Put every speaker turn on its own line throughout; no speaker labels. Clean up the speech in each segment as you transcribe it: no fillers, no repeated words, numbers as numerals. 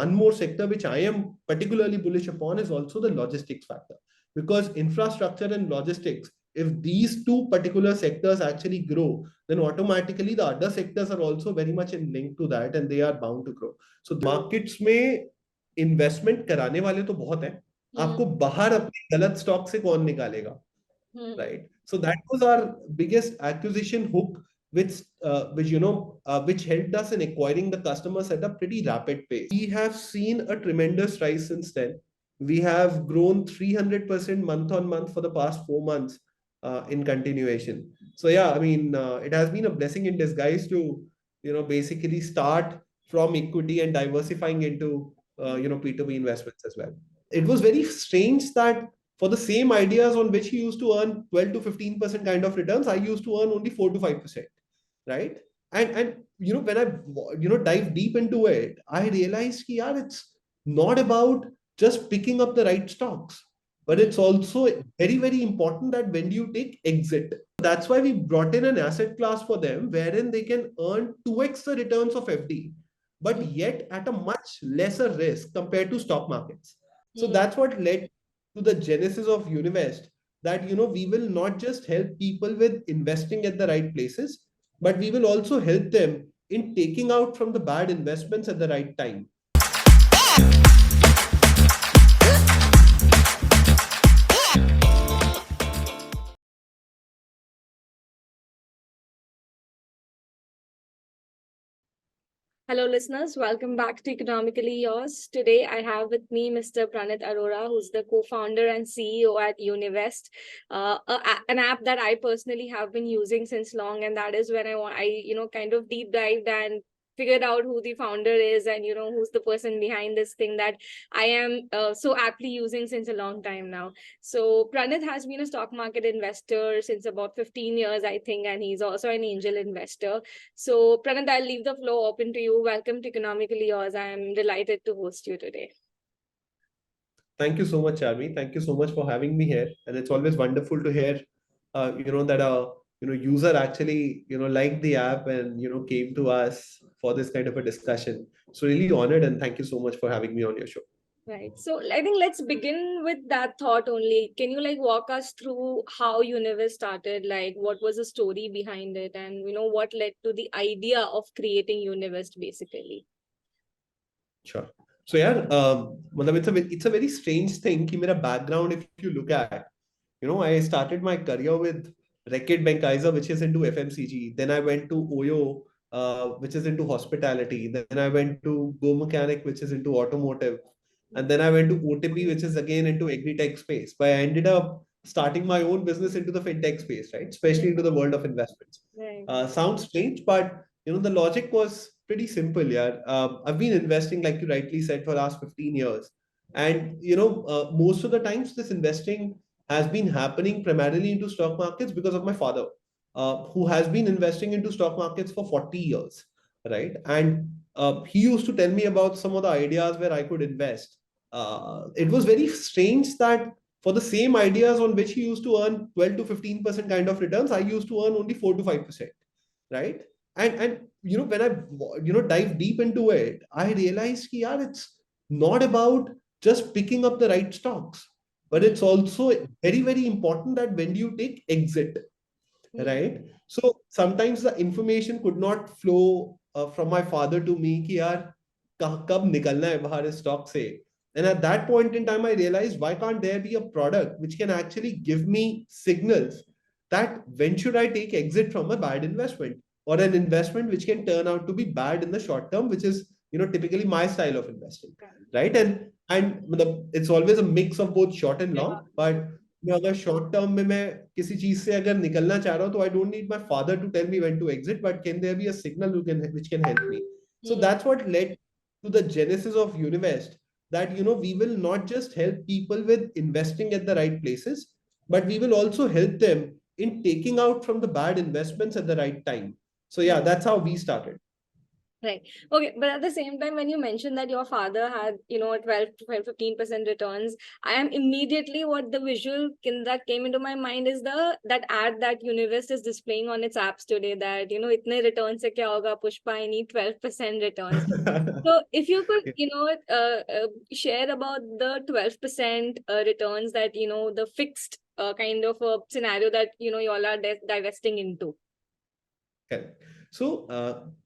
one more sector which I am particularly bullish upon is also the logistics factor. Because infrastructure and logistics, if these two particular sectors actually grow, then automatically the other sectors are also very much in link to that and they are bound to grow. So markets में investment कराने वाले तो बहुत हैं, आपको बाहर अपने गलत स्टॉक से कौन निकालेगा, right? So that was our biggest acquisition hook, which helped us in acquiring the customers at a pretty rapid pace. We have seen a tremendous rise since then. We have grown 300% month on month for the past 4 months in continuation. So yeah, I mean, it has been a blessing in disguise to, basically start from equity and diversifying into, P2B investments as well. It was very strange that for the same ideas on which he used to earn 12 to 15% kind of returns, I used to earn only 4 to 5%, right? And when I dive deep into it, I realized that it's not about just picking up the right stocks, but it's also very, very important that when you take exit. That's why we brought in an asset class for them wherein they can earn 2x the returns of FD, but yet at a much lesser risk compared to stock markets. So that's what led to the genesis of Univest, that we will not just help people with investing at the right places, but we will also help them in taking out from the bad investments at the right time.
Hello, listeners. Welcome back to Economically Yours. Today, I have with me Mr. Pranit Arora, who's the co-founder and CEO at Univest, an app that I personally have been using since long, and that is when I kind of deep dived and figured out who the founder is and who's the person behind this thing that I am so aptly using since a long time now. So Pranit has been a stock market investor since about 15 years, I think, and he's also an angel investor. So Pranit, I'll leave the floor open to you. Welcome to Economically Yours. I'm delighted to host you today.
Thank you so much, Charmi. Thank you so much for having me here. And it's always wonderful to hear, that a user actually liked the app and came to us for this kind of a discussion. So really honored, and thank you so much for having me on your show.
Right. So I think let's begin with that thought only. Can you walk us through how Universe started? What was the story behind it, and what led to the idea of creating Universe basically?
Sure. So yeah, it's a very strange thing. Ki mera background, if you look at, I started my career with Reckitt Benckiser, which is into FMCG. Then I went to Oyo, which is into hospitality. Then I went to Go Mechanic, which is into automotive. And then I went to OTP, which is again into agri-tech space. But I ended up starting my own business into the fintech space, right? Especially into the world of investments.
Right.
Sounds strange, but the logic was pretty simple. Yeah, I've been investing, like you rightly said, for the last 15 years, and most of the times this investing has been happening primarily into stock markets because of my father, who has been investing into stock markets for 40 years, right? And he used to tell me about some of the ideas where I could invest. It was very strange that for the same ideas on which he used to earn 12 to 15% kind of returns, I used to earn only 4 to 5%, right? And when I dive deep into it, I realized that it's not about just picking up the right stocks, but it's also very, very important that when you take exit, right? So sometimes the information could not flow from my father to me कि यार कब निकलना है बाहर इस stock से. And at that point in time, I realized, why can't there be a product which can actually give me signals that when should I take exit from a bad investment, or an investment which can turn out to be bad in the short term, which is typically my style of investing, right? And it's always a mix of both short and long. But अगर short term में मैं किसी चीज से अगर निकलना चाह रहा हूँ, तो I don't need my father to tell me when to exit, but can there be a signal which can help me? So that's what led to the genesis of Univest, that we will not just help people with investing at the right places, but we will also help them in taking out from the bad investments at the right time. So yeah, that's how we started.
Right. Okay. But at the same time, when you mentioned that your father had, 12 to 15% returns, I am immediately what the visual that came into my mind is that ad that Univest is displaying on its apps today that, itne returns se kya hoga, Pushpa, I need 12% returns. So if you could, share about the 12% returns that, the fixed kind of a scenario that, you all are divesting into.
Correct. So,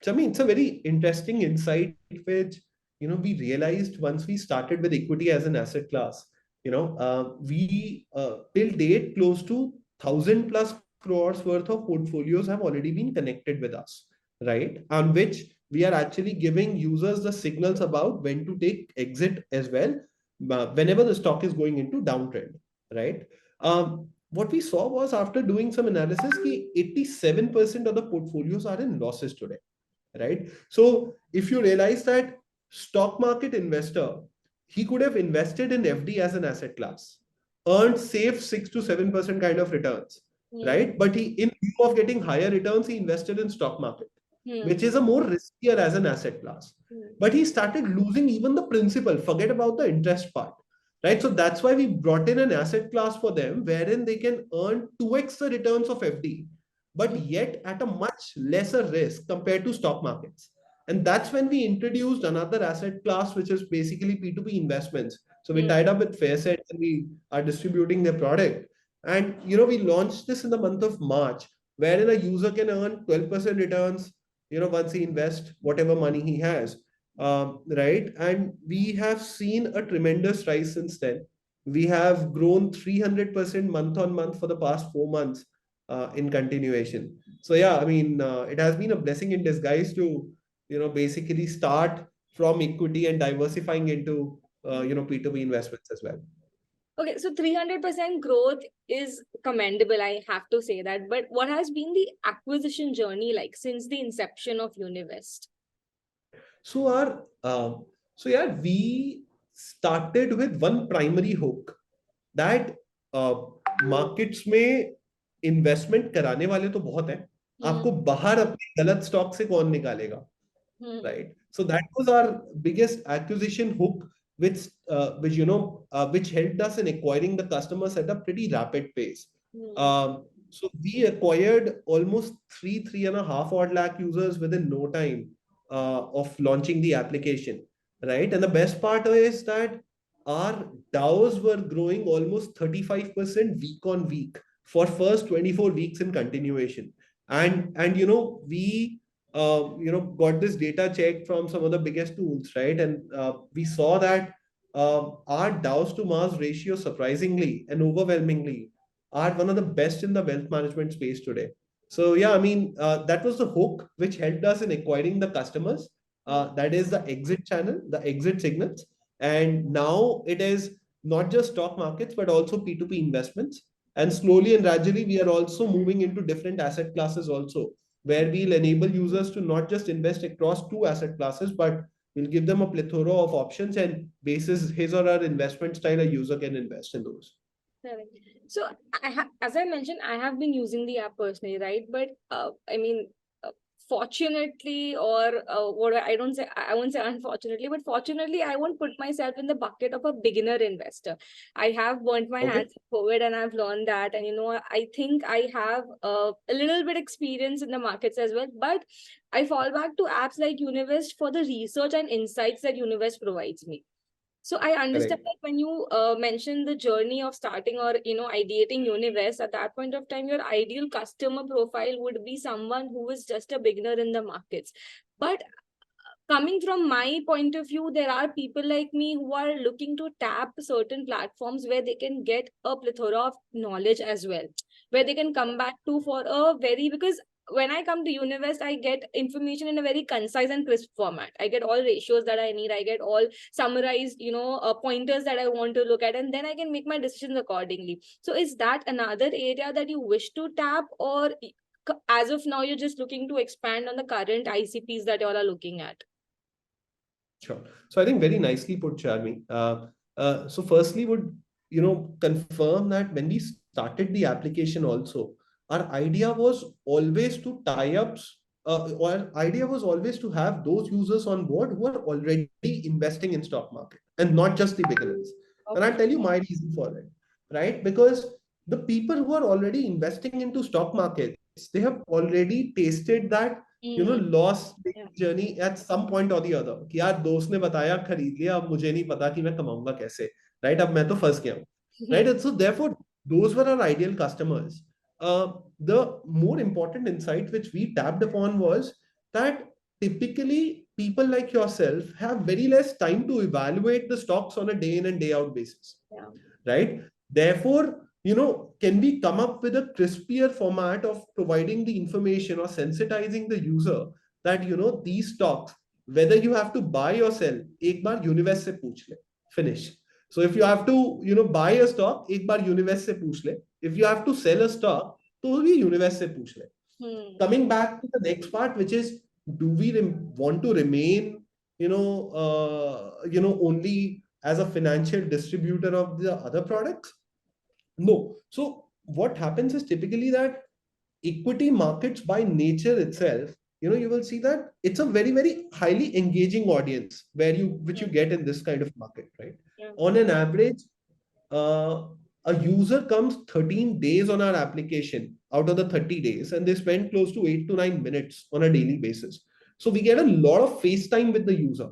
Chami, it's a very interesting insight which, we realized once we started with equity as an asset class. We till date close to 1,000+ crores worth of portfolios have already been connected with us, right? On which we are actually giving users the signals about when to take exit as well, whenever the stock is going into downtrend, right? What we saw was after doing some analysis, ki 87% of the portfolios are in losses today, right? So if you realize that stock market investor, he could have invested in FD as an asset class, earned safe 6 to 7% kind of returns,
Hmm.
right? But he, in lieu of getting higher returns, he invested in stock market,
Hmm.
which is a more riskier as an asset class.
Hmm.
But he started losing even the principal, forget about the interest part, right? So that's why we brought in an asset class for them wherein they can earn 2x the returns of FD, but yet at a much lesser risk compared to stock markets. And that's when we introduced another asset class, which is basically P2P investments. So we
Hmm.
tied up with Fairset and we are distributing their product. And we launched this in the month of March, wherein a user can earn 12% returns, once he invests whatever money he has. Right. And we have seen a tremendous rise since then. We have grown 300% month on month for the past 4 months in continuation. So yeah, I mean, it has been a blessing in disguise to, basically start from equity and diversifying into, P2P investments as well.
Okay, so 300% growth is commendable, I have to say that. But what has been the acquisition journey like since the inception of Univest?
So yeah, we started with one primary hook that markets में investment कराने वाले तो बहुत हैं,
Hmm.
आपको बाहर अपने गलत स्टॉक से कौन निकालेगा,
Hmm.
right? So that was our biggest acquisition hook, which helped us in acquiring the customers at a pretty rapid pace.
Hmm.
So we acquired almost 3.5 odd lakh users within no time of launching the application, right? And the best part is that our DAOs were growing almost 35% week on week for first 24 weeks in continuation. And we got this data checked from some of the biggest tools, right? And we saw that our DAOs to Mars ratio, surprisingly and overwhelmingly, are one of the best in the wealth management space today. So yeah, I mean, that was the hook which helped us in acquiring the customers. That is the exit channel, the exit signals. And now it is not just stock markets, but also P2P investments. And slowly and gradually, we are also moving into different asset classes also, where we'll enable users to not just invest across two asset classes, but we'll give them a plethora of options, and basis his or her investment style, a user can invest in those.
Correct. So as I mentioned, I have been using the app personally, right? But I mean, fortunately, or what I don't say, I won't say unfortunately, but fortunately, I won't put myself in the bucket of a beginner investor. I have burnt my
Okay.
hands in COVID, and I've learned that, and I think I have a little bit experience in the markets as well. But I fall back to apps like Univest for the research and insights that Univest provides me. So I understand
Correct.
that when you mention the journey of starting or ideating Universe, at that point of time, your ideal customer profile would be someone who is just a beginner in the markets. But coming from my point of view, there are people like me who are looking to tap certain platforms where they can get a plethora of knowledge as well, where they can come back to for a very, because when I come to Univest, I get information in a very concise and crisp format. I get all ratios that I need. I get all summarized, pointers that I want to look at, and then I can make my decisions accordingly. So, is that another area that you wish to tap, or as of now, you're just looking to expand on the current ICPs that you all are looking at?
Sure. So I think very nicely put, Charmi. So firstly, would confirm that when we started the application, also our idea was always to tie up our idea was always to have those users on board who are already investing in stock market and not just the beginners. And I'll tell
Okay.
you my reason for it, right? Because the people who are already investing into stock markets, they have already tasted that,
Mm,
loss
yeah.
journey at some point or the other. कि यार दोस्त ने बताया खरीद लिया, अब मुझे नहीं पता कि मैं कमाऊंगा कैसे, right? अब मैं तो फंस गया हूँ, right? And so therefore, those were our ideal customers. The more important insight which we tapped upon was that typically people like yourself have very less time to evaluate the stocks on a day in and day out basis,
Yeah.
right? Therefore, can we come up with a crispier format of providing the information or sensitizing the user that, these stocks, whether you have to buy or sell, एक बार Univest से पूछ ले, finish. So if you have to, buy a stock, एक बार Univest से पूछ ले. If you have to sell a stock, तो भी Univest से पूछ ले.
Hmm.
Coming back to the next part, which is, do we want to remain, only as a financial distributor of the other products? No. So what happens is typically that equity markets by nature itself, you will see that it's a very, very highly engaging audience which you
Hmm.
get in this kind of market, right?
Yeah.
On an average, uh, a user comes 13 days on our application out of the 30 days, and they spend close to 8 to 9 minutes on a daily basis. So we get a lot of face time with the user,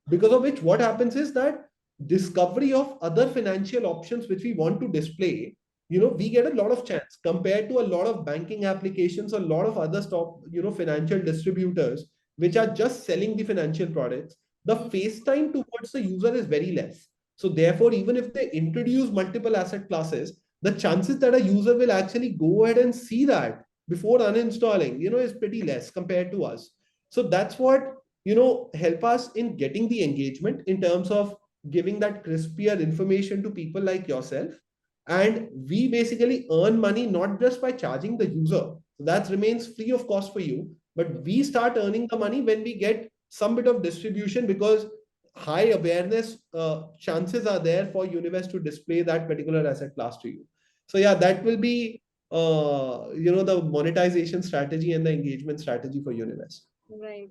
because of which what happens is that discovery of other financial options which we want to display, we get a lot of chance compared to a lot of banking applications, a lot of other stock, financial distributors which are just selling the financial products. The
Hmm.
face time towards the user is very less. So therefore, even if they introduce multiple asset classes, the chances that a user will actually go ahead and see that before uninstalling, is pretty less compared to us. So that's what, help us in getting the engagement in terms of giving that crispier information to people like yourself. And we basically earn money not just by charging the user. That remains free of cost for you. But we start earning the money when we get some bit of distribution, because high awareness chances are there for Universe to display that particular asset class to you. So yeah, that will be the monetization strategy and the engagement strategy for Universe.
Right.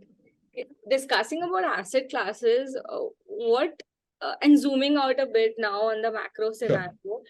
Discussing about asset classes, what and zooming out a bit now on the macro
Sure.
scenario,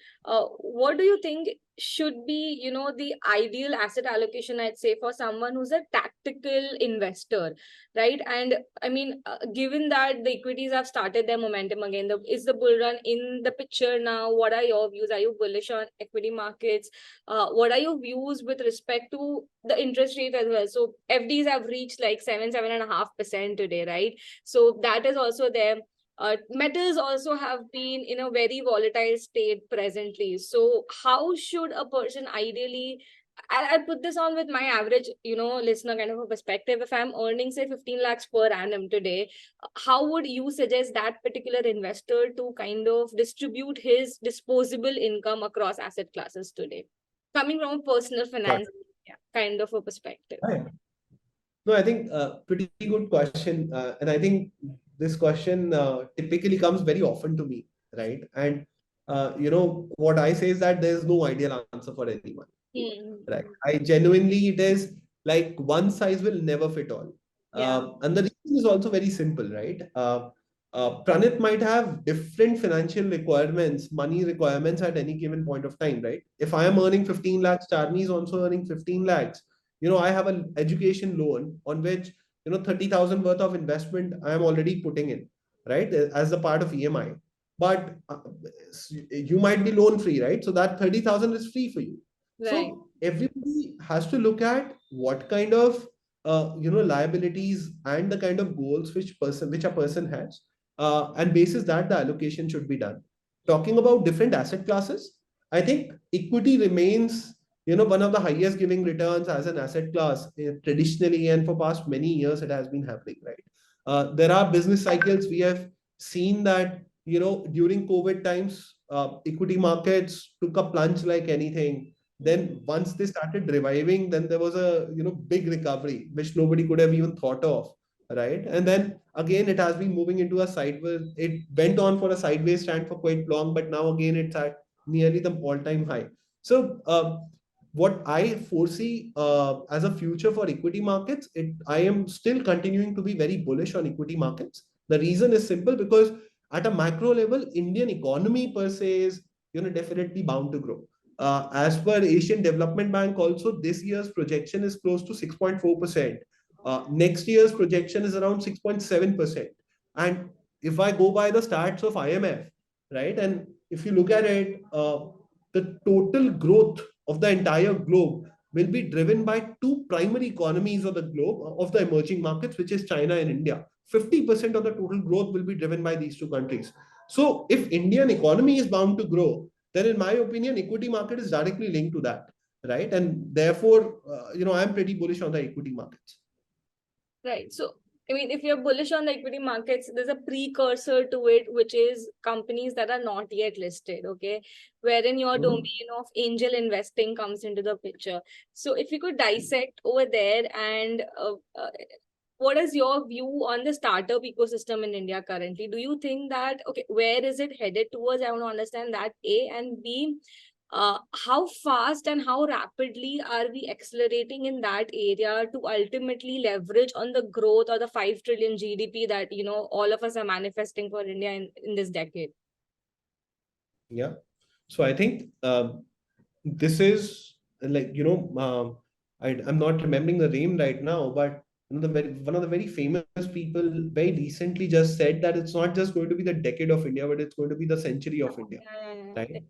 what do you think should be, the ideal asset allocation, I'd say, for someone who's a tactical investor, right? And I mean, given that the equities have started their momentum again, is the bull run in the picture now? What are your views? Are you bullish on equity markets? What are your views with respect to the interest rate as well? So FDs have reached like 7.5% today, right? So that is also there. Metals also have been in a very volatile state presently. So how should a person ideally, I'll put this on with my average, listener kind of a perspective. If I'm earning, say, 15 lakhs per annum today, how would you suggest that particular investor to kind of distribute his disposable income across asset classes today? Coming from a personal
Got
finance, yeah, kind of a perspective.
it. No, I think pretty good question. And I think this question typically comes very often to me, right? And, what I say is that there's no ideal answer for anyone,
Hmm.
right? I genuinely, it is like one size will never fit all.
Yeah.
And the reason is also very simple, right? Pranit might have different financial requirements, money requirements at any given point of time, right? If I am earning 15 lakhs, Charmi is also earning 15 lakhs. I have an education loan on which, 30,000 worth of investment I am already putting in, right? As a part of EMI. But you might be loan free, right? So that 30,000 is free for you.
Right.
So everybody has to look at what kind of liabilities and the kind of goals which a person has, and basis that the allocation should be done. Talking about different asset classes, I think equity remains one of the highest giving returns as an asset class, traditionally, and for past many years it has been happening, right? There are business cycles we have seen that during COVID times, equity markets took a plunge like anything. Then once they started reviving, then there was a big recovery which nobody could have even thought of, right? And then again it has been moving into a sideways. It went on for a sideways stand for quite long, but now again it's at nearly the all-time high. So what I foresee as a future for equity markets, I am still continuing to be very bullish on equity markets. The reason is simple because at a macro level, Indian economy per se is definitely bound to grow. As per Asian Development Bank, also this year's projection is close to 6.4%. Next year's projection is around 6.7%. And if I go by the stats of IMF, right, and if you look at it, the total growth of the entire globe will be driven by two primary economies of the globe, of the emerging markets, which is China and India. 50% of the total growth will be driven by these two countries. So if Indian economy is bound to grow, then in my opinion, equity market is directly linked to that, right? And therefore, I'm pretty bullish on the equity markets.
Right. So, I mean, if you're bullish on the equity markets, there's a precursor to it, which is companies that are not yet listed, okay? Wherein your domain of angel investing comes into the picture. So, if you could dissect over there and what is your view on the startup ecosystem in India currently? Do you think that, okay, where is it headed towards? I want to understand that, A, and B, how fast and how rapidly are we accelerating in that area to ultimately leverage on the growth or the 5 trillion GDP that, all of us are manifesting for India in this decade?
Yeah. So I think this is like, I'm not remembering the name right now, but one of the very famous people very recently just said that it's not just going to be the decade of India, but it's going to be the century of India, right?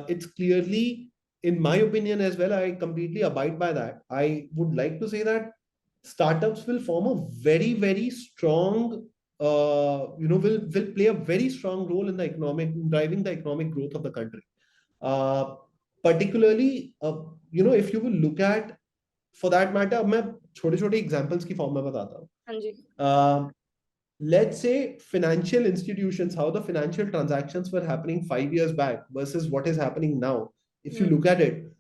It's clearly, in my opinion as well, I completely abide by that. I would like to say that startups will form a very, very strong, will play a very strong role in the driving the economic growth of the country. Uh, Particularly, if you will look at, for that matter, मैं छोटे छोटे examples की form में बताता हूँ.
हाँ जी.
Let's say financial institutions, how the financial transactions were happening 5 years back versus what is happening now. If you look at it,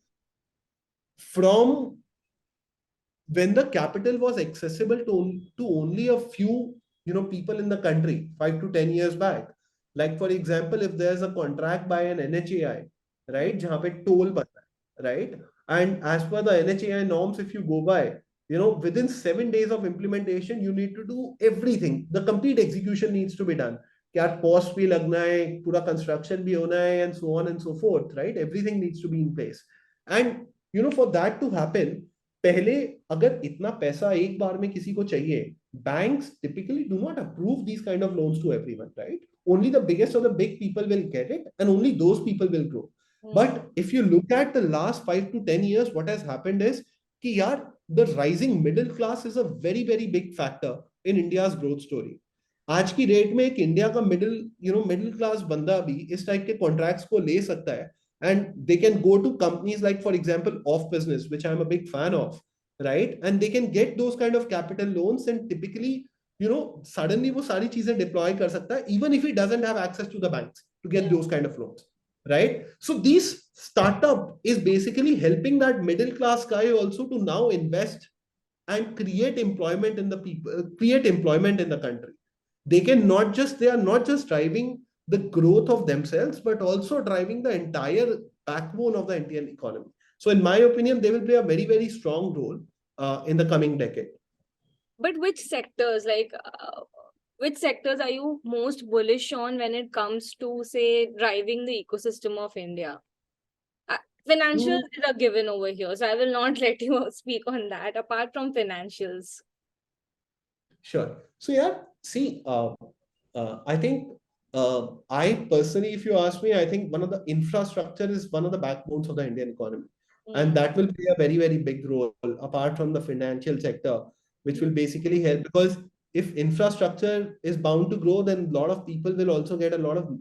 from when the capital was accessible to only a few people in the country 5 to 10 years back, like for example, if there's a contract by an NHAI, right, jahan pe toll banta hai, right, and as per the NHAI norms, if you go by, within 7 days of implementation, you need to do everything. The complete execution needs to be done. Kya post bhi lagna hai, pura construction bhi hona hai, and so on and so forth, right? Everything needs to be in place. And for that to happen, पहले अगर इतना पैसा एक बार में किसी को चाहिए, banks typically do not approve these kind of loans to everyone, right? Only the biggest of the big people will get it, and only those people will grow. But if you look at the last 5 to 10 years, what has happened is कि यार, the rising middle class is a very, very big factor in India's growth story. आज की date में एक India का middle class बंदा भी इस टाइप के कॉन्ट्रैक्ट्स को ले सकता है, and they can go to companies like, for example, off business, which I'm a big fan of, right? And they can get those kind of capital loans, and typically, suddenly वो सारी चीजें deploy कर सकता है, even if he doesn't have access to the banks to get those kind of loans, right? So these startup is basically helping that middle class guy also to now invest and create employment in the people, create employment in the country. They are not just driving the growth of themselves, but also driving the entire backbone of the Indian economy. So in my opinion, they will play a very, very strong role in the coming decade.
But which sectors are you most bullish on when it comes to, say, driving the ecosystem of India? Financials is a given over here, so I will not let you speak on that apart from financials.
Sure. So see, I think I personally, if you ask me, I think one of the infrastructure is one of the backbones of the Indian economy. And that will play a very, very big role apart from the financial sector, which will basically help, because if infrastructure is bound to grow, then a lot of people will also get a lot of,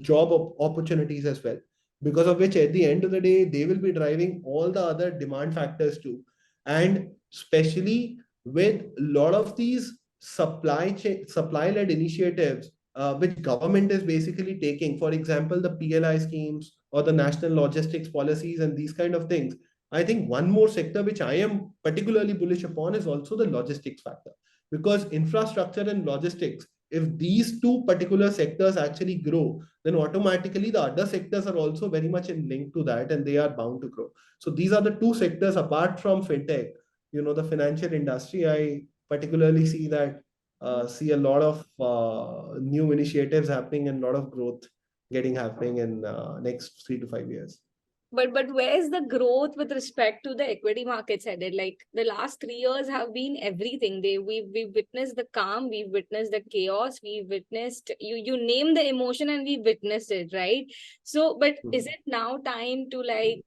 job opportunities as well, because of which at the end of the day, they will be driving all the other demand factors too. And especially with a lot of these supply-led initiatives, which government is basically taking, for example, the PLI schemes or the national logistics policies and these kind of things. I think one more sector which I am particularly bullish upon is also the logistics factor, because infrastructure and logistics if these two particular sectors actually grow, then automatically the other sectors are also very much in link to that, and they are bound to grow. So these are the two sectors apart from fintech, the financial industry. I particularly see that see a lot of new initiatives happening and a lot of growth getting happening in next 3 to 5 years.
But where is the growth with respect to the equity markets headed? Like the last 3 years have been everything. We've witnessed the calm, we've witnessed the chaos, we've witnessed you name the emotion and we witnessed it, right? So, but is it now time to like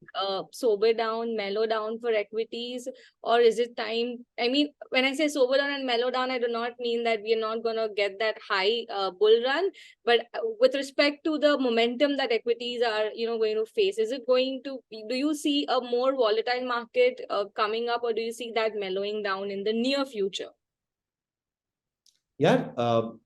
sober down, mellow down for equities, or is it time? I mean, when I say sober down and mellow down, I do not mean that we are not gonna get that high bull run, but with respect to the momentum that equities are, going to face, is it going to, do you see a more volatile market coming up, or do you see that mellowing down in the near future?
Yeah,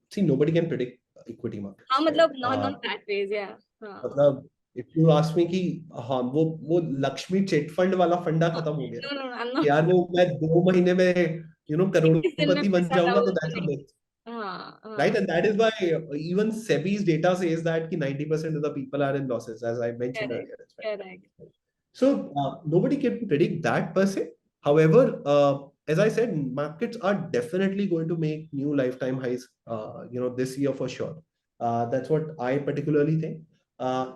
see, nobody can predict equity markets,
हाँ,
right?
मतलब not that ways, yeah.
मतलब if you ask me कि हाँ वो Lakshmi chit fund वाला फंडा खत्म हो गया
No, I'm
कि
not.
यार वो मैं 2 महीने में
इस दिन में
करोड़पति बन
पैसा
जाऊंगा, तो
डबल तो
that's a
नहीं.
myth,
हाँ,
right? And that is why even SEBI's data says that कि 90% of the people are in losses, as I mentioned
correct,
earlier as well.
correct.
So nobody can predict that per se. However, as I said, markets are definitely going to make new lifetime highs, this year for sure. That's what I particularly think.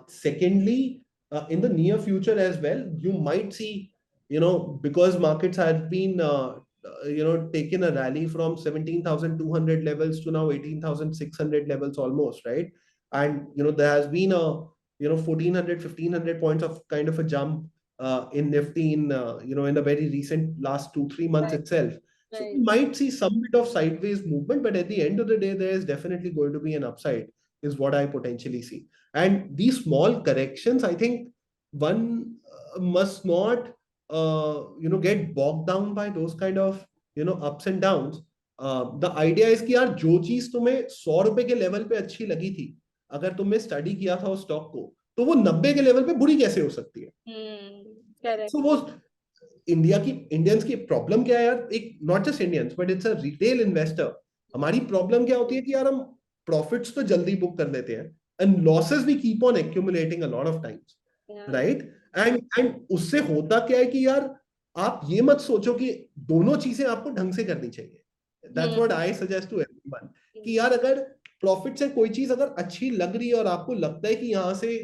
Secondly, in the near future as well, you might see, because markets have been, taken a rally from 17,200 levels to now 18,600 levels almost, right? And, there has been a 1400 1500 points of kind of a jump in nifty in in the very recent last 2 3 months
Right,
itself. So
right.
we might see some bit of sideways movement, but at the end of the day there is definitely going to be an upside, is what I potentially see. And these small corrections, I think one must not get bogged down by those kind of ups and downs. The idea is कि यार जो चीज तुम्हें 100 रुपए के level पे अच्छी लगी थी, अगर तुमने स्टडी किया था उस स्टॉक को, तो वो 90 के लेवल पे बुरी कैसे हो सकती है?
Correct.
सो वो इंडियंस की प्रॉब्लम क्या है यार, एक not just Indians but it's a retail investor, हमारी प्रॉब्लम क्या होती है कि यार हम प्रॉफिट्स तो जल्दी बुक कर लेते हैं and losses we keep on accumulating a lot of times, right? And उससे होता क्या है कि यार आप ये मत सोचो कि दोनों चीजें आपको ढंग से करनी चाहिए. That's what I suggest to everyone कि यार अगर प्रॉफिट से कोई चीज अगर अच्छी लग रही है और आपको लगता है कि यहाँ से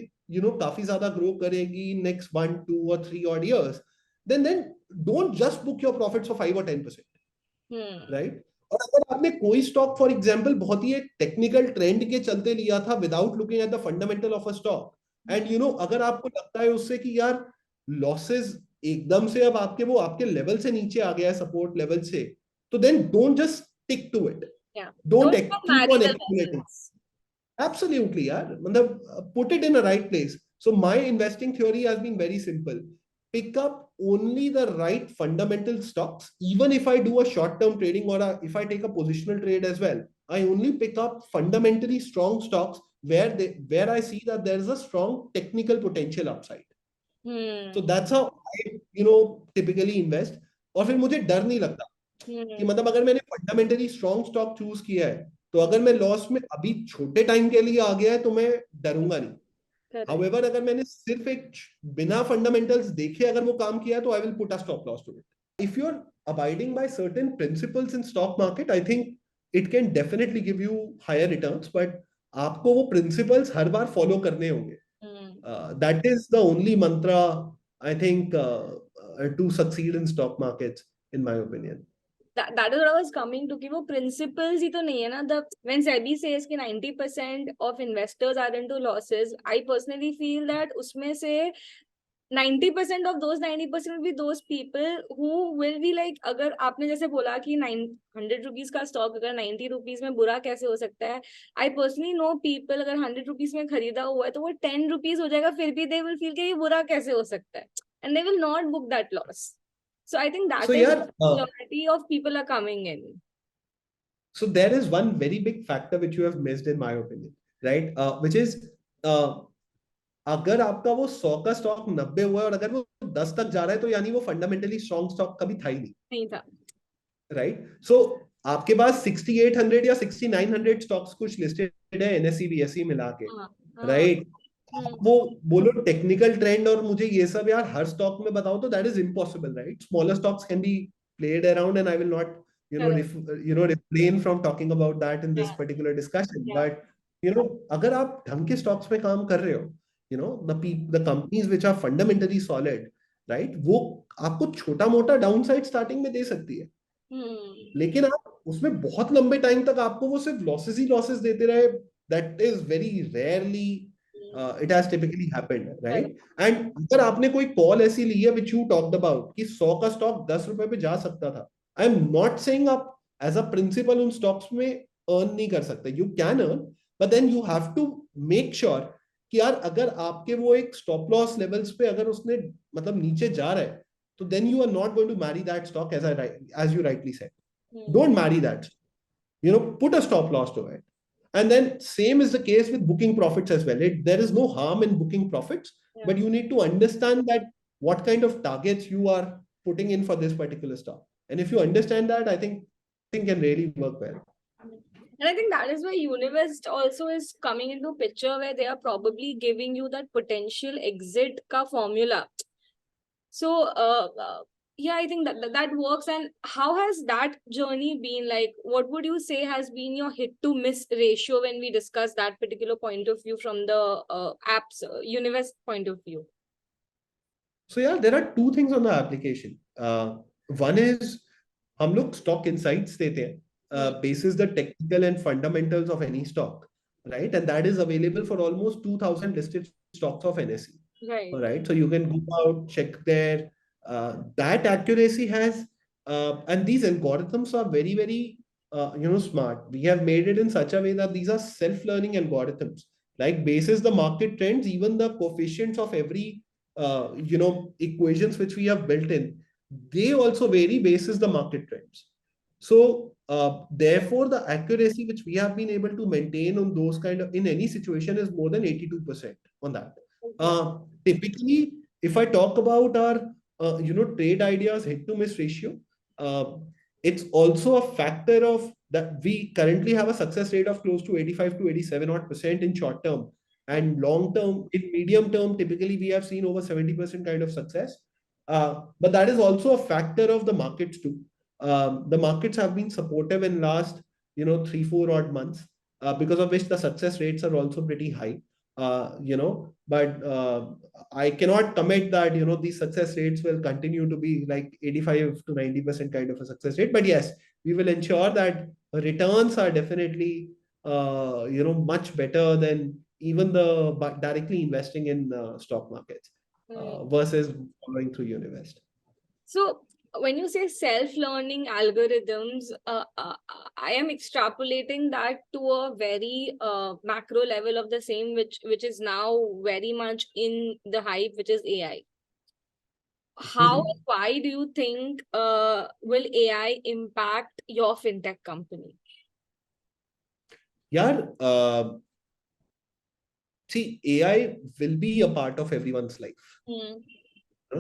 काफी ज्यादा ग्रो करेगी next 1 2 or 3 odd years, then don't just book your profits for 5 or 10%, right? और अगर आपने कोई स्टॉक फॉर एग्जांपल बहुत ही एक टेक्निकल ट्रेंड के चलते लिया था without looking at the fundamental of a stock, and अगर आपको लगता है उससे कि यार लॉसेस एकदम से अब आपके लेवल से नीचे आ गया है, सपोर्ट लेवल से, तो then don't just stick to it.
Don't
Keep
marry
on
the
accumulating.
losses.
Absolutely, yeah. Put it in a right place. So my investing theory has been very simple. Pick up only the right fundamental stocks. Even if I do a short-term trading or if I take a positional trade as well, I only pick up fundamentally strong stocks where I see that there is a strong technical potential upside. So that's how I typically invest. और फिर मुझे डर नहीं लगता कि मतलब अगर मैंने फंडामेंटली स्ट्रॉन्ग स्टॉक चूज किया है, तो अगर मैं लॉस में अभी छोटे टाइम के लिए आ गया है तो मैं डरूंगा नहीं. However, अगर मैंने सिर्फ एक बिना फंडामेंटल्स देखे अगर वो काम किया है, तो I will put a stop loss to it. If you are abiding by certain principles in stock market, I think it can definitely give you higher returns, but आपको वो प्रिंसिपल्स हर बार फॉलो करने होंगे. That is the only mantra, I think, to succeed in stock markets, in my opinion.
That is what I was coming to, कि वो principles ही तो नहीं है ना. When SEBI says कि 90% of investors are into losses, I personally feel that उसमें से 90% of those 90% will be those people who will be like, अगर आपने जैसे बोला कि 100 रुपीज का स्टॉक अगर 90 रुपीज में बुरा कैसे हो सकता है, I personally know people अगर 100 रुपीज में खरीदा हुआ है तो वो 10 रुपीज हो जाएगा, फिर भी they will feel कि ये बुरा कैसे हो सकता है, and they will not book that loss. So I think that is majority of people are coming in.
So there is one very big factor which you have missed, in my opinion, right? Which is अगर आपका वो 100 का stock 90 हुआ है और अगर वो 10 तक जा रहा है, तो यानी वो फंडामेंटली स्ट्रॉन्ग स्टॉक कभी था ही नहीं
था,
राइट? सो आपके पास 6800 या 6900 स्टॉक्स कुछ लिस्टेड है एनएसई बीएसई मिला के,
हाँ हाँ
राइट? वो बोलो टेक्निकल ट्रेंड और मुझे ये सब यार हर स्टॉक में बताओ तो that is impossible, right? Smaller stocks can be played around and I will not
correct.
refrain from talking about that in this
Yeah,
particular discussion.
yeah.
But अगर आप ढंग के स्टॉक्स में काम कर रहे हो, the companies which are fundamentally solid, right, वो आपको छोटा मोटा डाउन साइड स्टार्टिंग में दे सकती है, लेकिन आप उसमें बहुत लंबे टाइम तक आपको वो सिर्फ लॉसेस ही लॉसेस देते रहे, that is very rarely it has typically happened,
Correct.
Right? And अगर आपने कोई कॉल ऐसी ली है विच यू टॉक्ड अबाउट कि 100 का स्टॉक 10 रुपए पे जा सकता था, आई एम नॉट सेइंग आप एज अ प्रिंसिपल उन स्टॉक्स में अर्न नहीं कर सकते, you can earn, but then you have to make sure कि यार अगर आपके वो एक स्टॉप लॉस लेवल्स पे अगर उसने मतलब नीचे जा रहा है, तो then you are not going to marry that stock as you rightly said. Don't marry that. Put a stop loss to it. And then same is the case with booking profits as well. There is no harm in booking profits, but you need to understand that what kind of targets you are putting in for this particular stock. And if you understand that, I think can really work well.
And I think that is why Univest also is coming into picture, where they are probably giving you that potential exit ka formula. So yeah, I think that works. And how has that journey been? Like, what would you say has been your hit to miss ratio when we discuss that particular point of view from the app's Univest point of view?
So yeah, there are two things on the application. One is हम लोग stock insights देते हैं basis the technical and fundamentals of any stock, right? And that is available for almost 2000 listed stocks of NSE.
Right.
All right. So you can go out, check there. That accuracy has, and these algorithms are very, very, smart. We have made it in such a way that these are self-learning algorithms. Like basis the market trends, even the coefficients of every, equations which we have built in, they also vary basis the market trends. So therefore, the accuracy which we have been able to maintain on those kind of in any situation is more than 82% on that. Typically, if I talk about our trade ideas hit to miss ratio, it's also a factor of that we currently have a success rate of close to 85 to 87 odd percent in short term, and long term, in medium term, typically we have seen over 70% kind of success. But that is also a factor of the markets too. The markets have been supportive in last 3-4 odd months, because of which the success rates are also pretty high. But I cannot commit that these success rates will continue to be like 85 to 90% kind of a success rate. But yes, we will ensure that returns are definitely much better than even the directly investing in stock markets versus following through Univest.
So when you say self-learning algorithms, I am extrapolating that to a very macro level of the same, which is now very much in the hype, which is AI. How and why do you think will AI impact your fintech company?
Yeah, see, AI will be a part of everyone's life.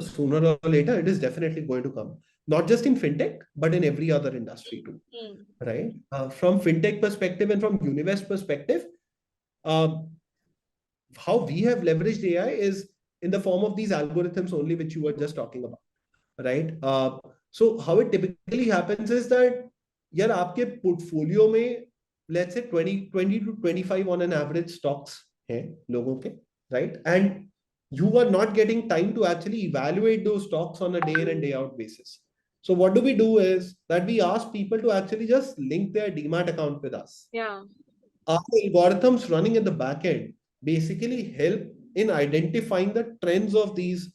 Sooner or later, it is definitely going to come. Not just in fintech, but in every other industry too. Right? From fintech perspective and from Univest perspective, how we have leveraged AI is in the form of these algorithms only, which you were just talking about. Right? So how it typically happens is that यार आपके portfolio में let's say 20 to 25 on an average stocks हैं लोगों के, right? And you are not getting time to actually evaluate those stocks on a day in and day out basis. So what do we do is that we ask people to actually just link their Demat account with us.
Yeah.
Our algorithms running in the back end basically help in identifying the trends of these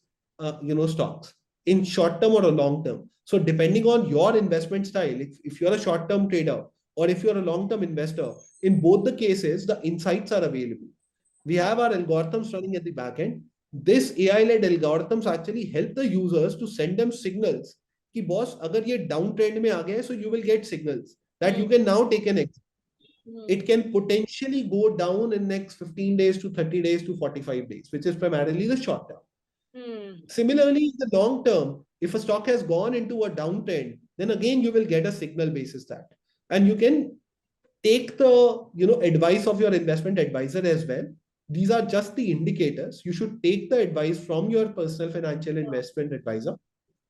stocks in short term or a long term. So depending on your investment style, if you're a short term trader or if you're a long term investor, in both the cases, the insights are available. We have our algorithms running at the back end. This AI-led algorithms actually help the users to send them signals कि boss अगर ये downtrend में आ गया है, so you will get signals that you can now take an exit. It can potentially go down in next 15 days to 30 days to 45 days, which is primarily the short term. Similarly, in the long term, if a stock has gone into a downtrend, then again you will get a signal basis that. and you can take the advice of your investment advisor as well. These are just the indicators. You should take the advice from your personal financial investment advisor,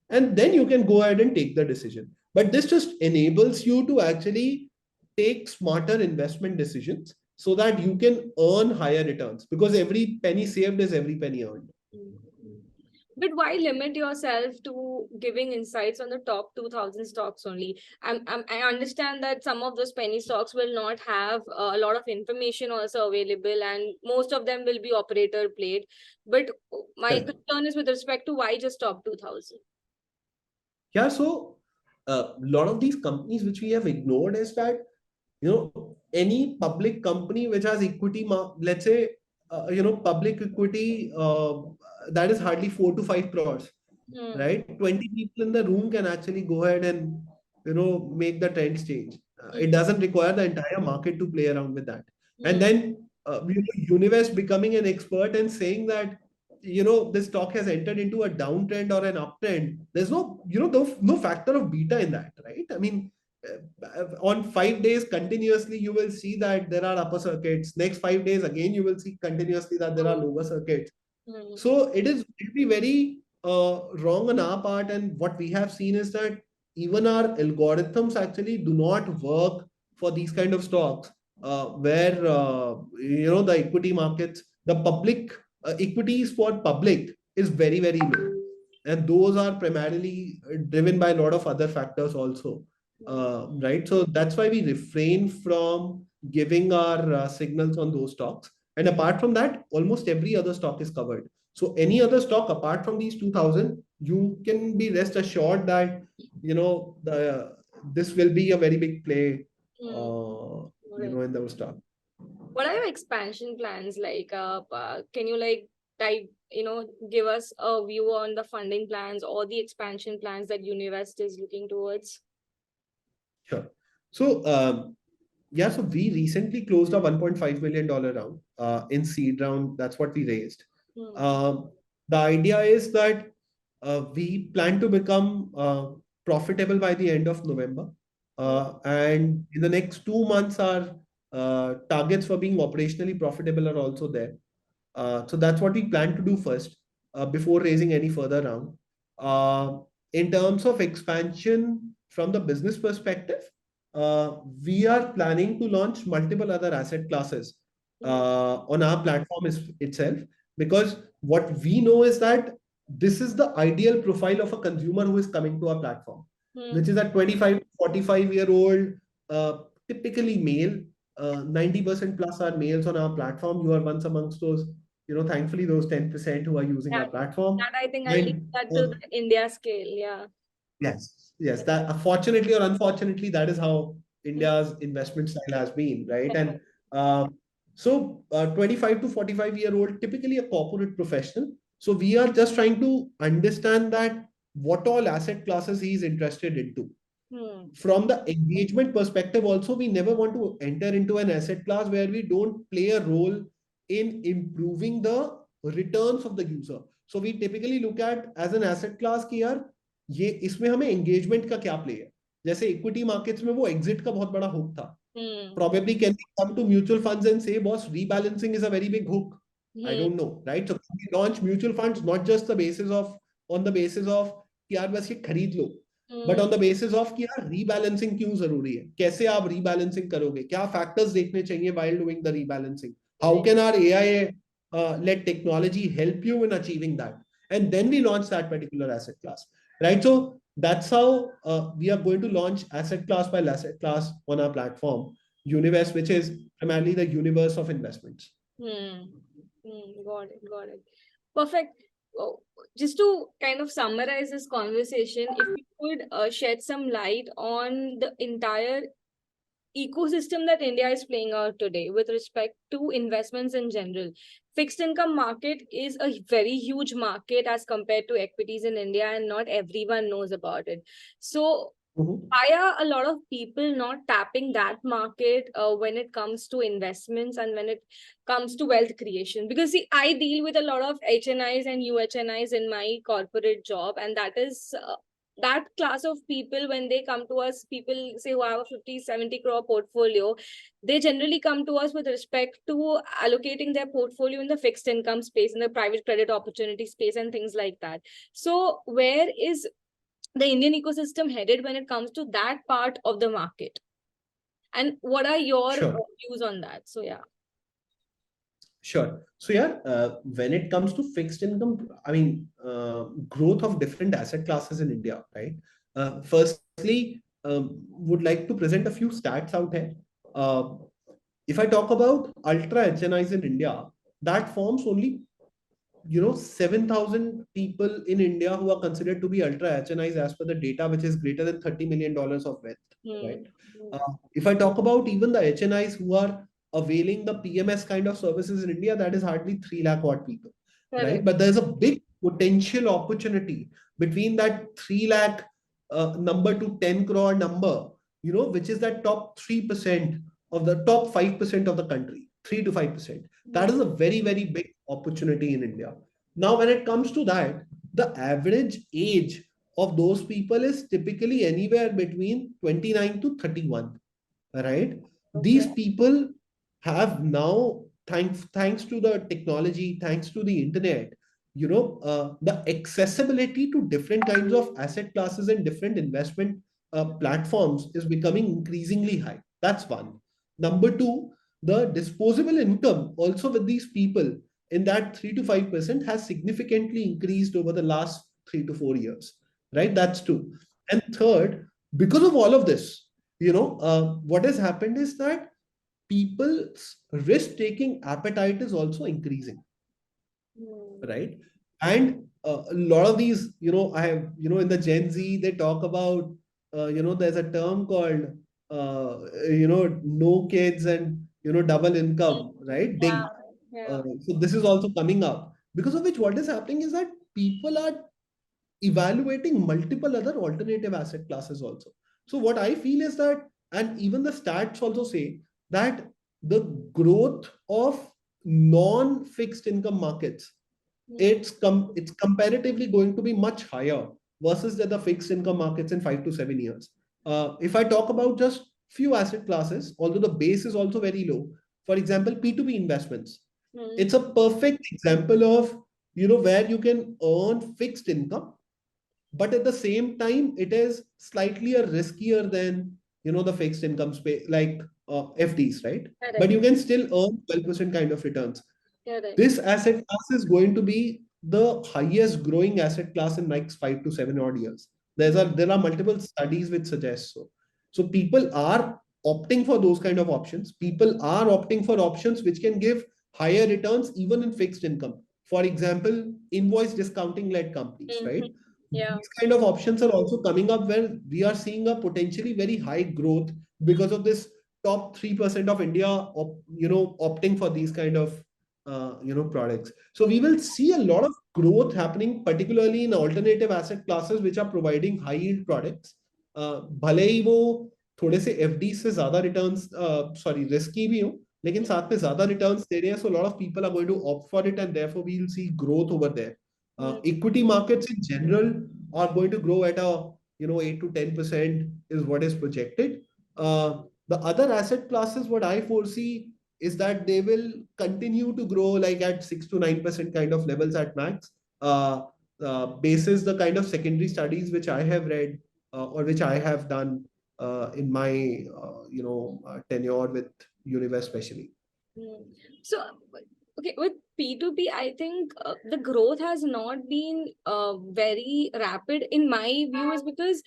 and then you can go ahead and take the decision. But this just enables you to actually take smarter investment decisions so that you can earn higher returns, because every penny saved is every penny earned.
Mm. But why limit yourself to giving insights on the top 2000 stocks only? I understand that some of those penny stocks will not have a lot of information also available, and most of them will be operator played. But my
Correct.
concern is with respect to why just top 2000?
Yeah, so a lot of these companies which we have ignored is that any public company which has equity let's say public equity that is hardly 4 to 5 crores,
Hmm.
right? 20 people in the room can actually go ahead and make the trends change. It
Hmm.
doesn't require the entire market to play around with that. And
Hmm.
then Univest becoming an expert and saying that this stock has entered into a downtrend or an uptrend. There's no factor of beta in that, right? I mean, on 5 days continuously you will see that there are upper circuits. Next 5 days again you will see continuously that there are lower circuits.
Hmm.
So it'll be very wrong on our part. And what we have seen is that even our algorithms actually do not work for these kind of stocks, where the equity markets, the public equities for public is very, very low. And those are primarily driven by a lot of other factors also.
Hmm.
Right. So that's why we refrain from giving our signals on those stocks. And apart from that, almost every other stock is covered. So any other stock apart from these 2000, you can be rest assured that the this will be a very big play,
Hmm. Right.
in those stock.
What are your expansion plans like? Can you like type, give us a view on the funding plans or the expansion plans that Univest is looking towards?
Sure. So yeah, so we recently closed a $1.5 million round in seed round. That's what we raised.
Hmm.
Um, the idea is that we plan to become profitable by the end of November.
Hmm.
And in the next 2 months, our targets for being operationally profitable are also there. So that's what we plan to do first before raising any further round. Uh, in terms of expansion from the business perspective, we are planning to launch multiple other asset classes
Hmm.
on our platform itself, because what we know is that this is the ideal profile of a consumer who is coming to our platform,
Hmm.
which is a 25 to 45-year-old, typically male. 90% plus are males on our platform. You are once amongst those, thankfully, those 10% who are using
Yeah,
our platform.
that I think I'll leave
And
that to the India scale. Yeah.
yes, that fortunately or unfortunately, that is how India's investment style has been, right? And uh, so 25 to 45-year-old, typically a corporate professional. So we are just trying to understand that what all asset classes he is interested into.
Hmm.
From the engagement perspective also, we never want to enter into an asset class where we don't play a role in improving the returns of the user. So we typically look at as an asset class कि यार ये इसमें हमें engagement का क्या play है. जैसे equity markets में वो exit का बहुत बड़ा hook था.
Hmm.
Probably can we come to mutual funds and say, boss, rebalancing is a very big hook? I
Hmm.
don't know, right? So can we launch mutual funds not just the basis of on the basis of कि यार बस ये खरीद लो, but
Hmm.
On the basis of कि यार rebalancing क्यों जरूरी है, कैसे आप रीबैलेंसिंग करोगे, क्या फैक्टर्स देखने चाहिए while doing the rebalancing, how
Right.
can our AI led technology help you in achieving that, and then we launch that particular asset class, right? So that's how we are going to launch asset class by asset class on our platform Universe, which is primarily the universe of investments.
Hmm. Got it. Got it. Perfect. Oh, just to kind of summarize this conversation, if you could shed some light on the entire ecosystem that India is playing out today with respect to investments in general. Fixed income market is a very huge market as compared to equities in India, and not everyone knows about it. So
Mhm.
why are a lot of people not tapping that market when it comes to investments and when it comes to wealth creation? Because see, I deal with a lot of HNIs and UHNIs in my corporate job, and that is that class of people, when they come to us, people say who have a 50-70 crore portfolio, they generally come to us with respect to allocating their portfolio in the fixed income space, in the private credit opportunity space, and things like that. So where is the Indian ecosystem headed when it comes to that part of the market? And what are your
Sure.
views on that? So yeah.
Sure. So yeah, when it comes to fixed income, I mean, growth of different asset classes in India, right? Firstly, would like to present a few stats out here. Uh, if I talk about ultra HNIs in India, that forms only 7,000 people in India who are considered to be ultra HNIs as per the data, which is greater than $30 million of wealth, right?
Hmm.
If I talk about even the HNIs who are availing the PMS kind of services in India, that is hardly 3 lakh odd people, right?
Correct.
But there's a big potential opportunity between that 3 lakh number to 10 crore number, which is that top 3% of the top 5% of the country, 3 to 5%. That is a very, very big opportunity in India. Now, when it comes to that, the average age of those people is typically anywhere between 29 to 31, right?
Okay.
These people have now, thanks to the technology, thanks to the internet, the accessibility to different kinds of asset classes and different investment platforms is becoming increasingly high. That's one. Number two, the disposable income also with these people in that 3 to 5% has significantly increased over the last 3 to 4 years, right? That's two. And third, because of all of this, what has happened is that people's risk taking appetite is also increasing,
Hmm.
right? And a lot of these, I have, in the Gen Z, they talk about, there's a term called, no kids and, double income, right?
Yeah.
DIG.
Yeah.
So this is also coming up, because of which what is happening is that people are evaluating multiple other alternative asset classes also. So what I feel is that, and even the stats also say that the growth of non-fixed income markets,
Hmm.
it's comparatively going to be much higher versus the fixed income markets in 5 to 7 years. If I talk about just few asset classes, although the base is also very low, for example, P2P investments,
Hmm.
it's a perfect example of where you can earn fixed income, but at the same time it is slightly a riskier than the fixed income space like FDs, right? But
Correct.
you can still earn 12% kind of returns.
Correct.
This asset class is going to be the highest growing asset class in next 5 to 7 odd years. There are multiple studies which suggest so. So people are opting for those kind of options. People are opting for options which can give higher returns even in fixed income. For example, invoice discounting led companies,
Hmm.
right?
Yeah.
These kind of options are also coming up where we are seeing a potentially very high growth because of this top 3% of India, opting for these kind of products. So we will see a lot of growth happening, particularly in alternative asset classes which are providing high yield products. भले ही वो थोड़े से FD से ज्यादा returns sorry risky भी हो, लेकिन साथ में ज्यादा रिटर्न्स दे रहे हैं. So a lot of people are going to opt for it, and therefore we will see growth over there.
Hmm.
Equity markets in general are going to grow at a 8 to 10% is what is projected. The other asset classes, what I foresee is that they will continue to grow like at 6 to 9% kind of levels at max. Basis the kind of secondary studies which I have read or which I have done in my tenure with Univest especially.
Hmm. So, okay, with P2P, I think the growth has not been very rapid in my view, is because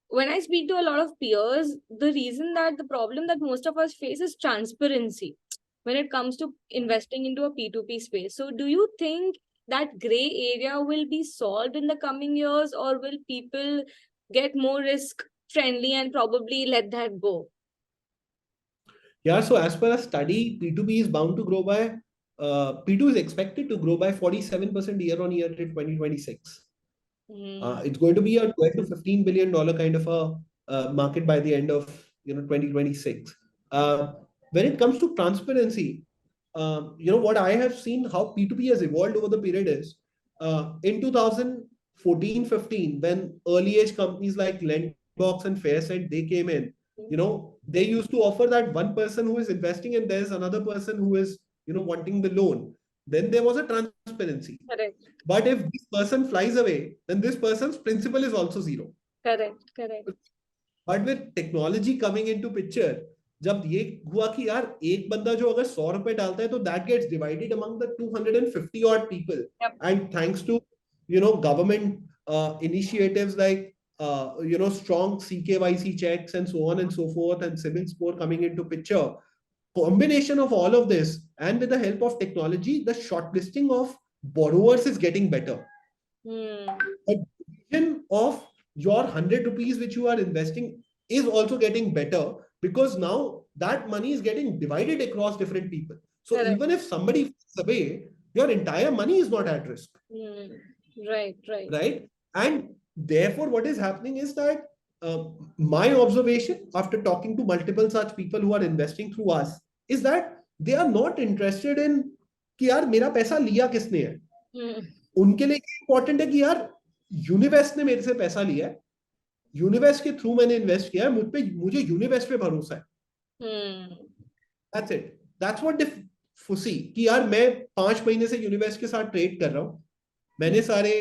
when I speak to a lot of peers, the reason that the problem that most of us face is transparency when it comes to investing into a P2P space. So, do you think that gray area will be solved in the coming years, or will people get more risk friendly and probably let that go?
Yeah, so as per a study, P2B is bound to grow by, P2 is expected to grow by 47% year on year till 2026.
Hmm.
It's going to be a 12 to $15 billion kind of a market by the end of 2026. When it comes to transparency, what I have seen how P2P has evolved over the period is in 2000. 14, 15, when early age companies like Lendbox and Fairset, they came in, they used to offer that one person who is investing and there's another person who is, wanting the loan. Then there was a transparency.
Correct.
But if this person flies away, then this person's principal is also zero.
Correct.
But with technology coming into picture, जब ये हुआ कि यार एक बंदा जो अगर 100 रुपए डालता है तो that gets divided among the 250 odd people.
Yep.
And thanks to government initiatives like strong CKYC checks and so on and so forth, and CIBIL score coming into picture, combination of all of this and with the help of technology, the shortlisting of borrowers is getting better. The division of your 100 rupees which you are investing is also getting better, because now that money is getting divided across different people. So
Correct.
even if somebody falls away, your entire money is not at risk.
Right.
And therefore, what is happening is that my observation after talking to multiple such people who are investing through us is that they are not interested in कि यार मेरा पैसा लिया किसने है. उनके लिए important है कि यार यूनिवेस्ट ने मेरे से पैसा लिया है, यूनिवेस्ट के थ्रू मैंने इन्वेस्ट किया है, मुझे यूनिवेस्ट पे भरोसा है. That's it. That's what they foresee कि यार मैं 5 महीने से यूनिवेस्ट के साथ ट्रेड कर रहा हूँ, मैंने सारे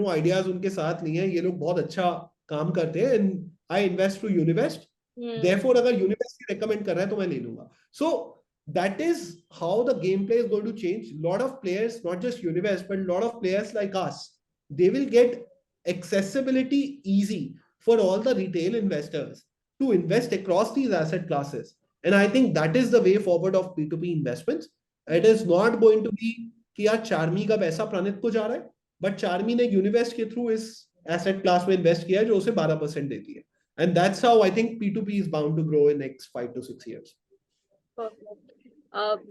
आइडियाज उनके साथ लिए हैं, ये लोग बहुत अच्छा काम करते हैं, and I invest through Univest, therefore अगर यूनिवेस्ट रिकमेंड कर रहा है तो मैं ले लूंगा. सो that is how the gameplay is going to change. Lot of players, not just Univest, but a lot of players like us, they will get accessibility easy for all the retail investors to invest across these asset classes. And I think that is the way forward of P2P investments. It is not going to be कि यार चार्मी का पैसा प्रणित को जा रहा है, but Charmi ने यूनिवेस्ट के थ्रू इस एसेट क्लास में इन्वेस्ट किया है जो उसे 12% देती है. And that's how I think P2P is bound to grow in next 5 to 6 years.
Perfect.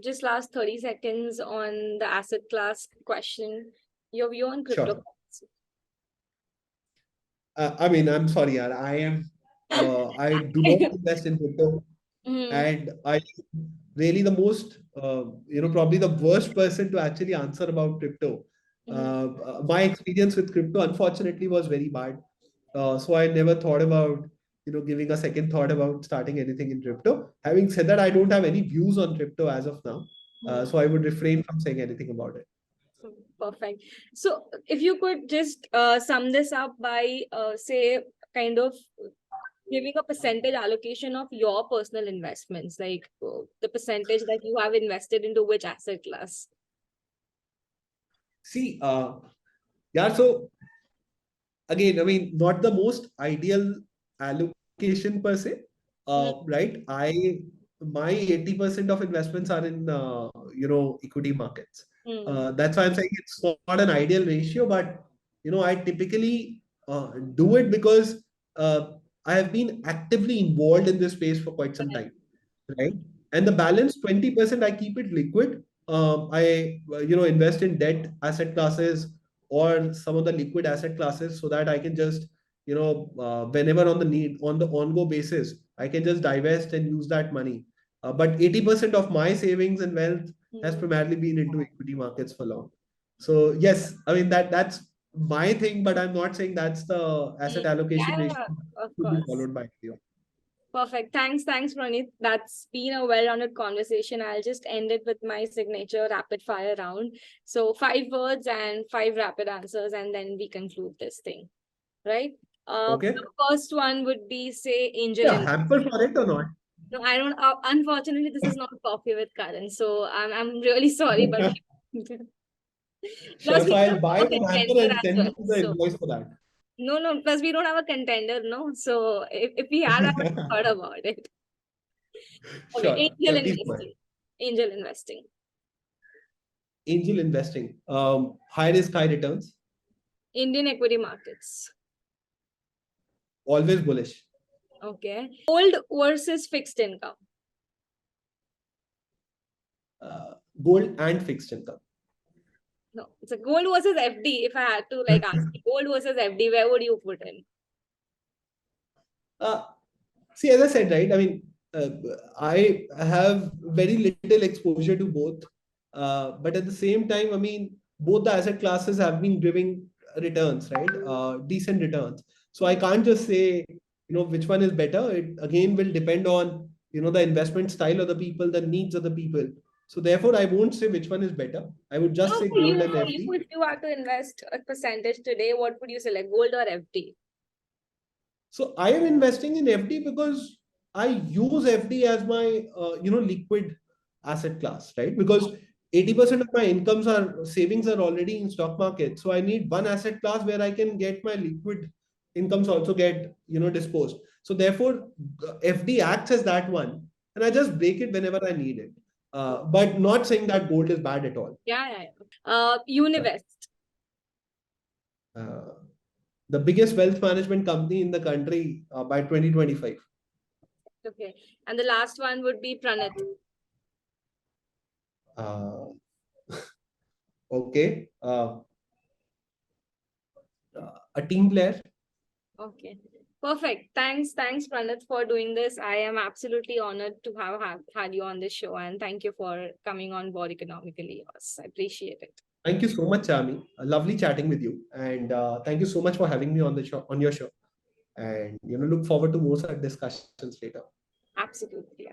Just last 30 seconds on the asset class question. Your view on cryptocurrency?
I mean, I'm sorry, yaar. I do not invest in crypto. And I really the most, probably the worst person to actually answer about crypto. My experience with crypto, unfortunately, was very bad. So I never thought about giving a second thought about starting anything in crypto. Having said that, I don't have any views on crypto as of now. So I would refrain from saying anything about it.
Perfect. So if you could just sum this up by say kind of giving a percentage allocation of your personal investments, like the percentage that you have invested into which asset class.
See, so again, I mean, not the most ideal allocation per se, right? My 80% of investments are in equity markets. That's why I'm saying it's not an ideal ratio, but I typically do it because I have been actively involved in this space for quite some time, right? And the balance 20% I keep it liquid. I invest in debt asset classes or some of the liquid asset classes so that I can just whenever on the on-go basis, I can just divest and use that money. But 80% of my savings and wealth has primarily been into equity markets for long. So yes, I mean that's my thing, but I'm not saying that's the asset allocation ratio to be followed by you.
Perfect. Thanks, Pranit. That's been a well-rounded conversation. I'll just end it with my signature rapid fire round. So 5 words and 5 rapid answers, and then we conclude this thing. Right?
Okay.
The first one would be, say, angel.
Yeah, hamper for it or not?
No, I don't. Unfortunately, this is not coffee with Karan. So I'm really sorry, but
Sure, so I'll buy the hamper and send
well,
you the invoice for that.
No. Plus, we don't have a contender, no. So if we had, I would have heard about it. Okay,
Sure.
angel investing. Angel investing.
Angel investing. High risk, high returns.
Indian equity markets.
Always bullish.
Okay. Gold versus fixed income.
Gold and fixed income.
No, it's a gold versus FD. If I had to ask you, gold versus FD, where would you put in?
See, as I said, right, I mean, I have very little exposure to both. But at the same time, I mean, both the asset classes have been returns, right? Decent returns. So I can't just say, which one is better. It again will depend on, the investment style of the people, the needs of the people. So therefore, I won't say which one is better. I would just
So
say
for
gold
you,
and FD.
if you are to invest a percentage today, what would you select, gold or FD?
So I am investing in FD because I use FD as my liquid asset class, right? Because 80% of my incomes are savings are already in stock market. So I need one asset class where I can get my liquid incomes also get disposed. So therefore, FD acts as that one, and I just break it whenever I need it. But not saying that gold is bad at all.
Yeah. Univest.
Uh, the biggest wealth management company in the country by 2025.
Okay. And the last one would be Pranit.
Uh, okay. A team player.
Okay. Perfect. Thanks, Pranit, for doing this. I am absolutely honored to have had you on this show, and thank you for coming on board economically. Yes, I appreciate it.
Thank you so much, Charmi. Lovely chatting with you, and thank you so much for having me on the show, on your show. And look forward to more such discussions later.
Absolutely.